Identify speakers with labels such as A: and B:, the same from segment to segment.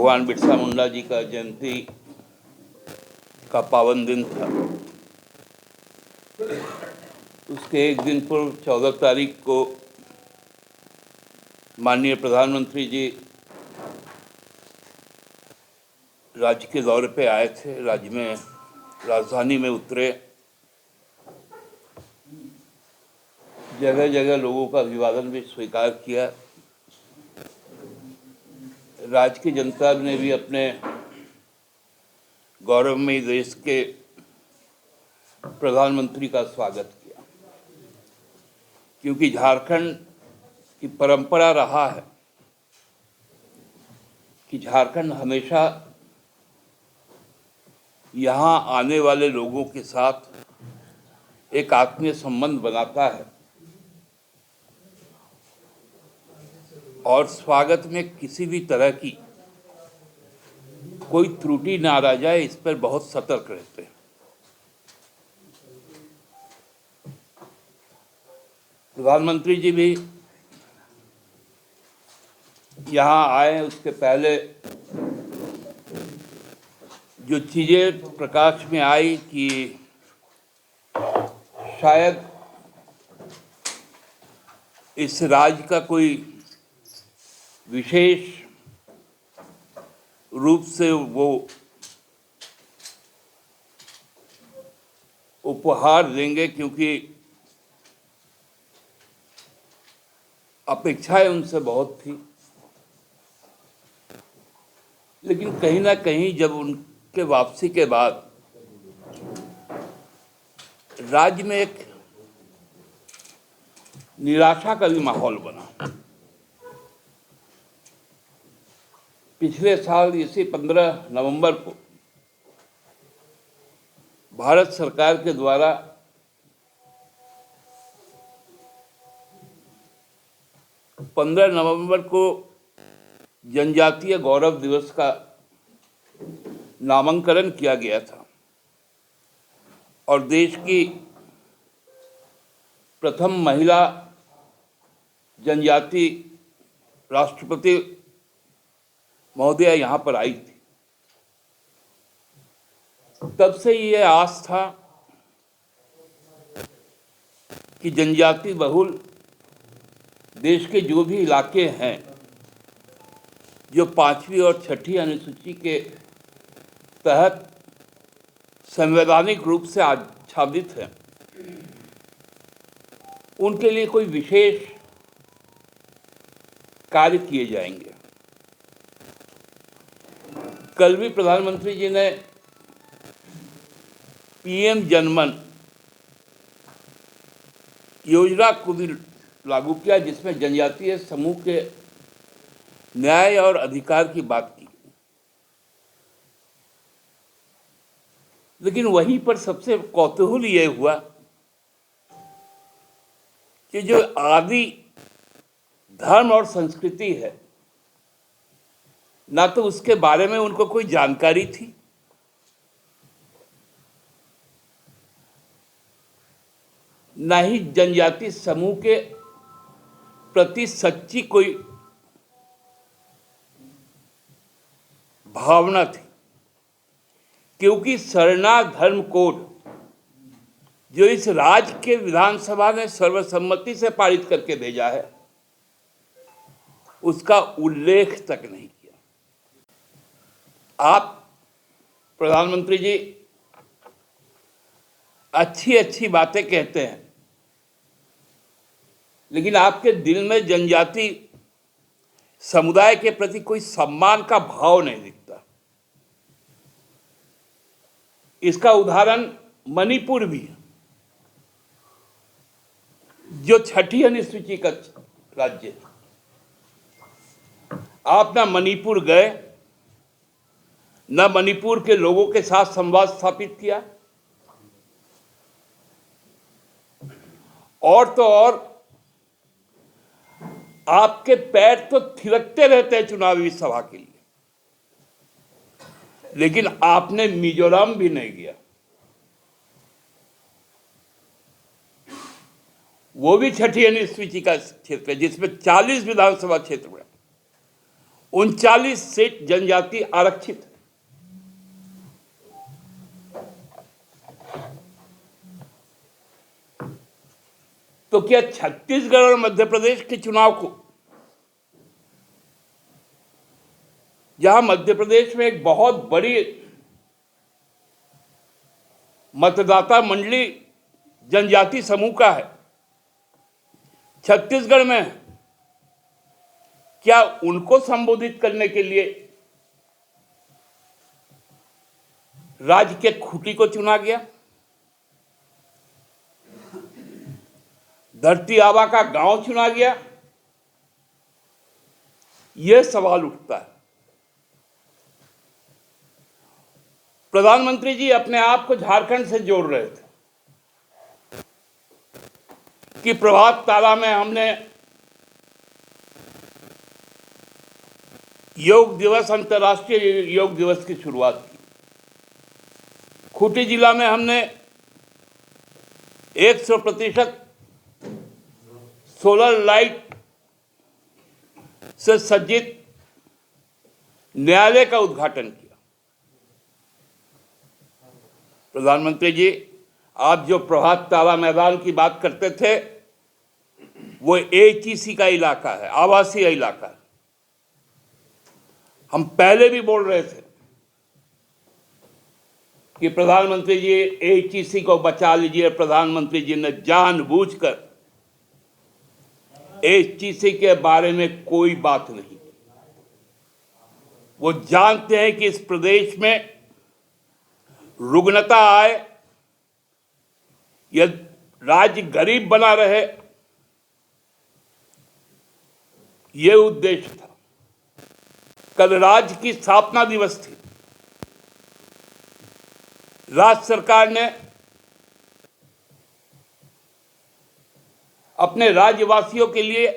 A: भगवान बिरसा मुंडा जी का जयंती का पावन दिन था। उसके एक दिन पूर्व 14 तारीख को माननीय प्रधानमंत्री जी राज्य के दौरे पे आए थे। राज्य में राजधानी में उतरे, जगह जगह लोगों का अभिवादन भी स्वीकार किया। राज्य की जनता ने भी अपने गौरवमयी देश के प्रधानमंत्री का स्वागत किया, क्योंकि झारखंड की परंपरा रहा है कि झारखंड हमेशा यहाँ आने वाले लोगों के साथ एक आत्मीय संबंध बनाता है और स्वागत में किसी भी तरह की कोई त्रुटि ना रह जाए, इस पर बहुत सतर्क रहते हैं। प्रधानमंत्री जी भी यहाँ आए, उसके पहले जो चीज़ें प्रकाश में आई कि शायद इस राज्य का कोई विशेष रूप से वो उपहार देंगे, क्योंकि अपेक्षाएं उनसे बहुत थी। लेकिन कहीं ना कहीं जब उनके वापसी के बाद राज्य में एक निराशा का भी माहौल बना। पिछले साल इसी 15 नवंबर को भारत सरकार के द्वारा नवंबर को जनजातीय गौरव दिवस का नामकरण किया गया था और देश की प्रथम महिला जनजाति राष्ट्रपति महोदया यहाँ पर आई थी। तब से ये आस था कि जनजाति बहुल देश के जो भी इलाके हैं जो 5वीं और 6ठी अनुसूची के तहत संवैधानिक रूप से आच्छादित हैं, उनके लिए कोई विशेष कार्य किए जाएंगे। कल भी प्रधानमंत्री जी ने पीएम जनमन योजना को भी लागू किया, जिसमें जनजातीय समूह के न्याय और अधिकार की बात की। लेकिन वहीं पर सबसे कौतूहल ये हुआ कि जो आदि धर्म और संस्कृति है, ना तो उसके बारे में उनको कोई जानकारी थी, ना ही जनजाति समूह के प्रति सच्ची कोई भावना थी। क्योंकि शरणागत धर्म कोड जो इस राज्य के विधानसभा ने सर्वसम्मति से पारित करके भेजा है, उसका उल्लेख तक नहीं किया। आप प्रधानमंत्री जी अच्छी अच्छी बातें कहते हैं, लेकिन आपके दिल में जनजाति समुदाय के प्रति कोई सम्मान का भाव नहीं दिखता। इसका उदाहरण मणिपुर भी है, जो 6ठी अनुसूची का राज्य है। आप ना मणिपुर गए, ना मणिपुर के लोगों के साथ संवाद स्थापित किया, और तो और आपके पैर तो थिरकते रहते हैं चुनावी सभा के लिए, लेकिन आपने मिजोरम भी नहीं गया। वो भी 6ठी अनुसूची का क्षेत्र है, जिसमें 40 विधानसभा क्षेत्र में 39 सीट जनजाति आरक्षित है। तो क्या छत्तीसगढ़ और मध्य प्रदेश के चुनाव को, जहां मध्य प्रदेश में एक बहुत बड़ी मतदाता मंडली जनजाति समूह का है, छत्तीसगढ़ में क्या उनको संबोधित करने के लिए राज्य के खूंटी को चुना गया? धरती आबा का गांव चुना गया? यह सवाल उठता है। प्रधानमंत्री जी अपने आप को झारखंड से जोड़ रहे थे कि प्रभात तारा में हमने योग दिवस, अंतर्राष्ट्रीय योग दिवस की शुरुआत की। खूंटी जिला में हमने 100% सोलर लाइट से सज्जित न्यायालय का उद्घाटन किया। प्रधानमंत्री जी, आप जो प्रभात तारा मैदान की बात करते थे, वो एचईसी का इलाका है, आवासीय इलाका है। हम पहले भी बोल रहे थे कि प्रधानमंत्री जी एचईसी को बचा लीजिए। प्रधानमंत्री जी ने जानबूझकर एचईसी के बारे में कोई बात नहीं। वो जानते हैं कि इस प्रदेश में रुग्णता आए, यह राज्य गरीब बना रहे, यह उद्देश्य था। कल राज्य की स्थापना दिवस थी। राज्य सरकार ने अपने राज्यवासियों के लिए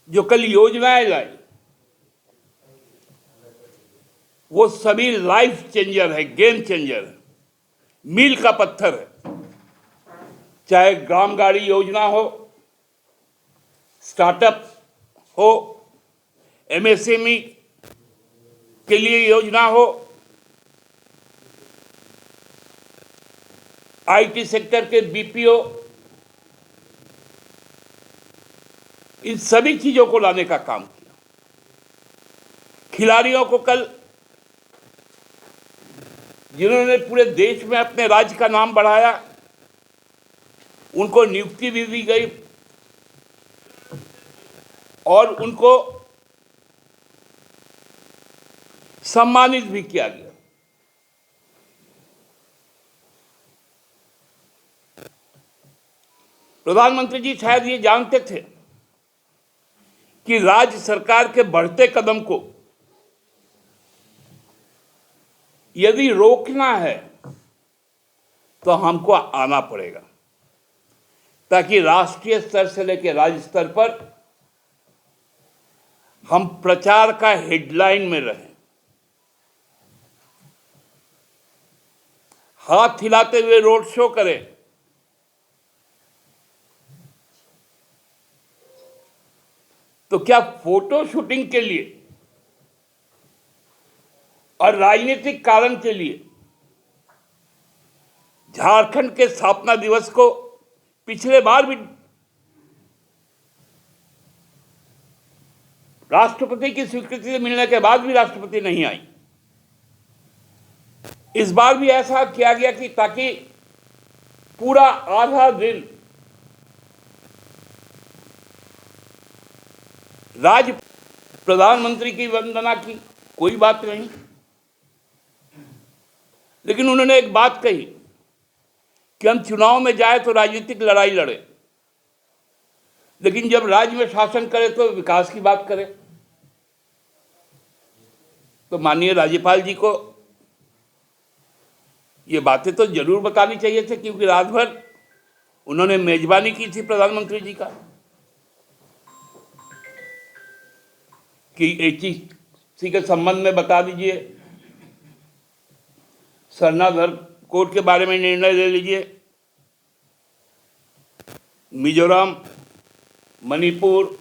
A: जो कल योजनाएं लाई, वो सभी लाइफ चेंजर है, गेम चेंजर है, मील का पत्थर है। चाहे ग्राम गाड़ी योजना हो, स्टार्टअप हो, एमएसएमई के लिए योजना हो, आईटी सेक्टर के बीपीओ, इन सभी चीजों को लाने का काम किया। खिलाड़ियों को कल, जिन्होंने पूरे देश में अपने राज्य का नाम बढ़ाया, उनको नियुक्ति भी दी गई और उनको सम्मानित भी किया गया। प्रधानमंत्री जी शायद ये जानते थे कि राज्य सरकार के बढ़ते कदम को यदि रोकना है तो हमको आना पड़ेगा, ताकि राष्ट्रीय स्तर से लेकर राज्य स्तर पर हम प्रचार का हेडलाइन में रहें, हाथ हिलाते हुए रोड शो करें। तो क्या फोटो शूटिंग के लिए और राजनीतिक कारण के लिए झारखंड के स्थापना दिवस को पिछले बार भी राष्ट्रपति की स्वीकृति मिलने के बाद भी राष्ट्रपति नहीं आई, इस बार भी ऐसा किया गया कि ताकि पूरा आधा दिन राज्य प्रधानमंत्री की वंदना की, कोई बात नहीं। लेकिन उन्होंने एक बात कही कि हम चुनाव में जाए तो राजनीतिक लड़ाई लड़े, लेकिन जब राज्य में शासन करे तो विकास की बात करें। तो माननीय राज्यपाल जी को ये बातें तो जरूर बतानी चाहिए थी, क्योंकि रात भर उन्होंने मेजबानी की थी प्रधानमंत्री जी का कि एचईसी के संबंध में बता दीजिए, सरना धर्म कोड के बारे में निर्णय ले लीजिए। मिजोरम, मणिपुर,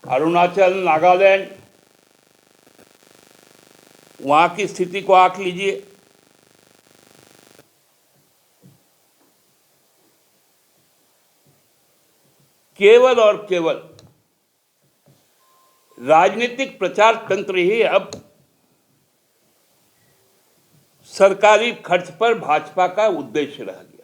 A: अरुणाचल, नागालैंड, वहां की स्थिति को आंक लीजिए। केवल और केवल राजनीतिक प्रचार तंत्र ही अब सरकारी खर्च पर भाजपा का उद्देश्य रह गया।